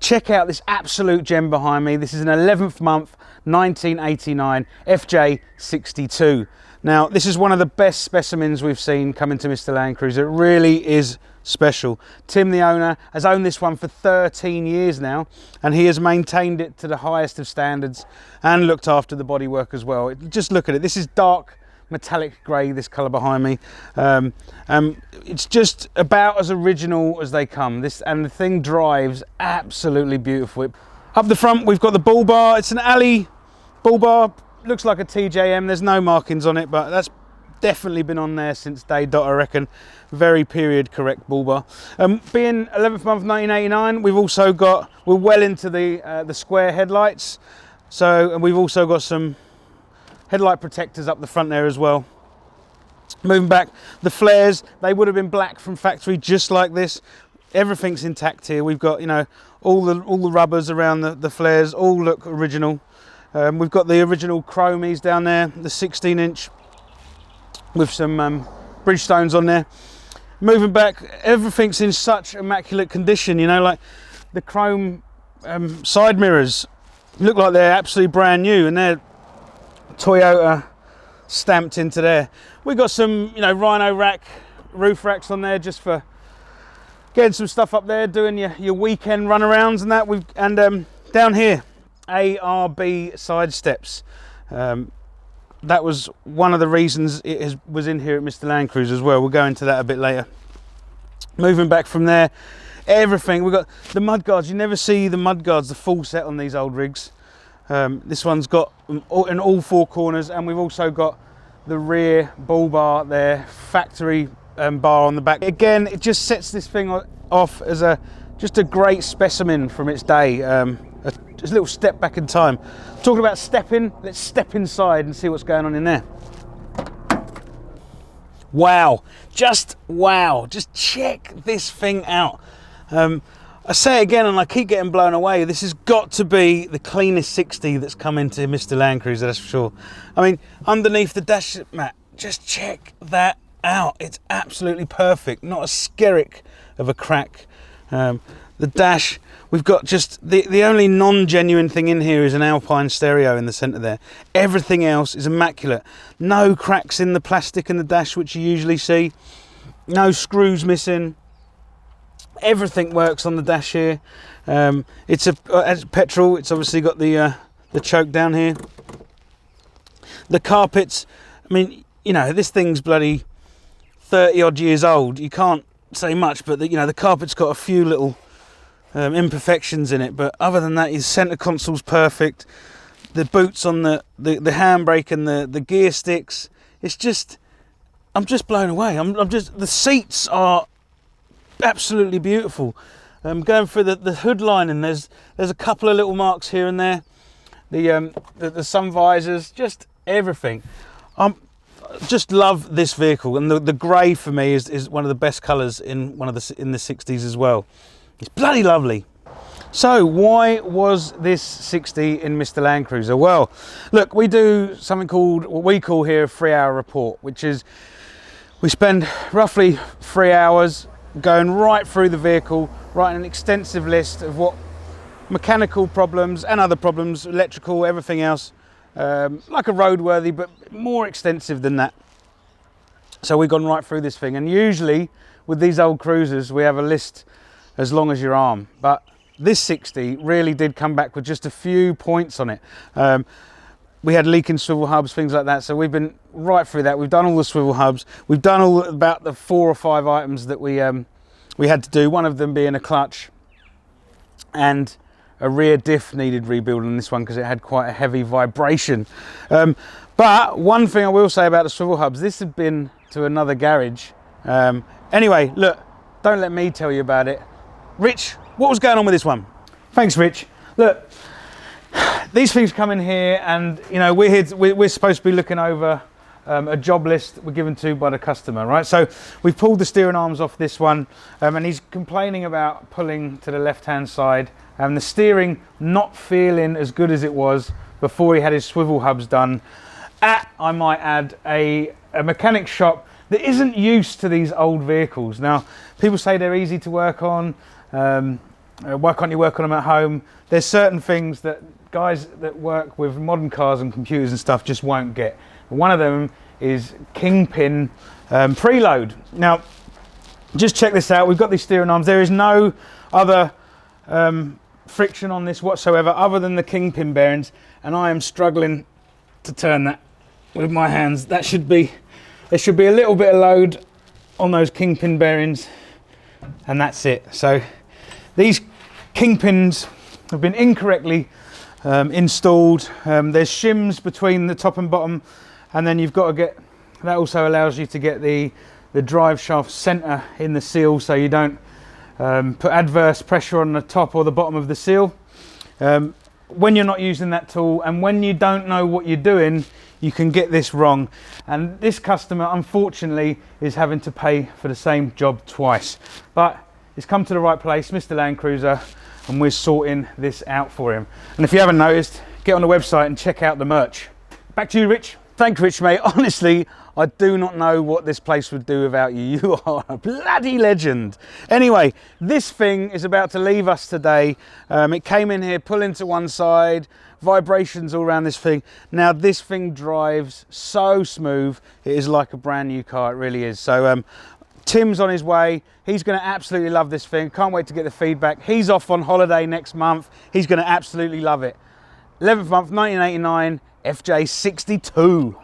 check out this absolute gem behind me. This is an 11th month 1989 FJ62. Now, this is one of the best specimens we've seen come into Mr. Landcruiser. It really is special. Tim, the owner, has owned this one for 13 years now, and he has maintained it to the highest of standards and looked after the bodywork as well. Just look at it. This is dark metallic grey, this colour behind me. It's just about as original as they come. And the thing drives absolutely beautiful. Up the front, we've got the bull bar. It's an alley bull bar. Looks like a TJM. There's no markings on it, but that's definitely been on there since day dot, I reckon. Very period correct bull bar. Being 11th month 1989, we're well into the square headlights. And we've also got some headlight protectors up the front there as well. Moving back, the flares, they would have been black from factory, just like this. Everything's intact here. We've got, you know, all the rubbers around the flares all look original. We've got the original chromies down there, the 16-inch with some Bridgestones on there. Moving back, everything's in such immaculate condition, you know, like the chrome side mirrors look like they're absolutely brand new, and they're Toyota stamped into there. We've got some, you know, Rhino rack, roof racks on there just for getting some stuff up there, doing your weekend runarounds and that. Down here, ARB side steps. That was one of the reasons it was in here at Mr. Landcruiser as well. We'll go into that a bit later. Moving back from there, everything. We've got the mudguards. You never see the mudguards, the full set on these old rigs. This one's got in all four corners, and we've also got the rear bull bar there, factory bar on the back. Again, it just sets this thing off as just a great specimen from its day. Just a little step back in time. Talking about stepping, let's step inside and see what's going on in there. Wow, just check this thing out. I say it again, and I keep getting blown away. This has got to be the cleanest 60 that's come into Mr. Landcruiser, that's for sure. I mean, underneath the dash mat, just check that out. It's absolutely perfect. Not a skerrick of a crack. The dash, we've got just the only non-genuine thing in here is an Alpine stereo in the centre there. Everything else is immaculate. No cracks in the plastic in the dash, which you usually see. No screws missing. Everything works on the dash here. It's petrol. It's obviously got the choke down here. The carpets, I mean, you know, this thing's bloody 30 odd years old. You can't say much, but you know, the carpet's got a few little imperfections in it, but other than that, his center console's perfect. The boots on the handbrake and the gear sticks, it's just, I'm just blown away. The seats are absolutely beautiful. Going through the hood lining, there's a couple of little marks here and there. The sun visors, just everything. Just love this vehicle, and the grey for me is one of the best colours in the 60s as well. It's bloody lovely. So why was this 60 in Mr. Landcruiser? Well, look, we do something called, what we call here, a 3-hour report, which is we spend roughly 3 hours going right through the vehicle, writing an extensive list of what mechanical problems and other problems, electrical, everything else, like a roadworthy, but more extensive than that. So we've gone right through this thing, and usually with these old cruisers we have a list as long as your arm, but this 60 really did come back with just a few points on it. We had leaking swivel hubs, things like that, so we've been right through that. We've done all the swivel hubs, we've done all about the 4 or 5 items that we had to do, one of them being a clutch, and a rear diff needed rebuilding on this one because it had quite a heavy vibration. But one thing I will say about the swivel hubs, this had been to another garage. Anyway, look, don't let me tell you about it. Rich, what was going on with this one? Thanks, Rich. Look, these things come in here, and you know, we're supposed to be looking over a job list we're given to by the customer, right? So we've pulled the steering arms off this one, and he's complaining about pulling to the left-hand side, and the steering not feeling as good as it was before he had his swivel hubs done at, I might add, a mechanic shop that isn't used to these old vehicles. Now, people say they're easy to work on. why can't you work on them at home? There's certain things that guys that work with modern cars and computers and stuff just won't get. One of them is kingpin preload. Now, just check this out. We've got these steering arms. There is no other friction on this whatsoever other than the kingpin bearings, and I am struggling to turn that with my hands. There should be a little bit of load on those kingpin bearings, and that's it. So these kingpins have been incorrectly installed. There's shims between the top and bottom, and then you've got to get, that also allows you to get the drive shaft center in the seal, so you don't put adverse pressure on the top or the bottom of the seal. When you're not using that tool and when you don't know what you're doing, you can get this wrong. And this customer, unfortunately, is having to pay for the same job twice. But it's come to the right place, Mr. Landcruiser, and we're sorting this out for him. And if you haven't noticed, get on the website and check out the merch. Back to you, Rich. Thanks, Rich, mate. Honestly, I do not know what this place would do without you. You are a bloody legend. Anyway, this thing is about to leave us today. It came in here, pulling to one side, vibrations all around this thing. Now, this thing drives so smooth. It is like a brand new car. It really is. So Tim's on his way. He's going to absolutely love this thing. Can't wait to get the feedback. He's off on holiday next month. He's going to absolutely love it. 11th month, 1989, FJ62.